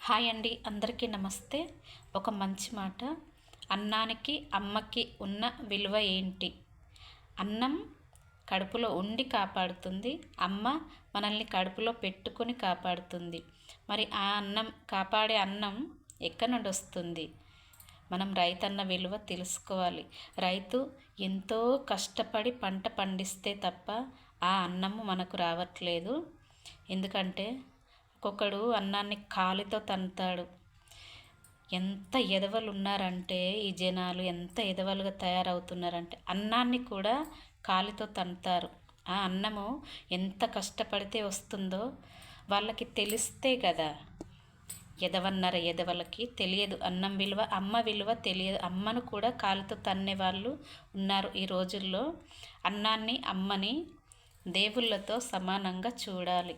Hi అండి, అందరికీ నమస్తే. ఒక మంచి మాట. అన్నానికి అమ్మకి ఉన్న విలువ ఏంటి? అన్నం కడుపులో ఉండి కాపాడుతుంది, అమ్మ మనల్ని కడుపులో పెట్టుకొని కాపాడుతుంది. మరి ఆ అన్నం కాపాడే అన్నం ఎక్కడి నుండి వస్తుంది? మనం రైతన్న విలువ తెలుసుకోవాలి. రైతు ఎంతో కష్టపడి పంట పండిస్తే తప్ప ఆ అన్నము మనకు రావట్లేదు. ఎందుకంటే ఒక్కొక్కడు అన్నాన్ని కాలితో తంతాడు. ఎంత ఎదవలు ఉన్నారంటే ఈ జనాలు ఎంత ఎదవలుగా తయారవుతున్నారంటే అన్నాన్ని కూడా కాలితో తంతారు. ఆ అన్నము ఎంత కష్టపడితే వస్తుందో వాళ్ళకి తెలిస్తే కదా. ఎదవన్నర ఎదవలకి తెలియదు అన్నం విలువ, అమ్మ విలువ తెలియదు. అమ్మను కూడా కాలితో తన్నే వాళ్ళు ఉన్నారు ఈ రోజుల్లో. అన్నాన్ని అమ్మని దేవుళ్ళతో సమానంగా చూడాలి.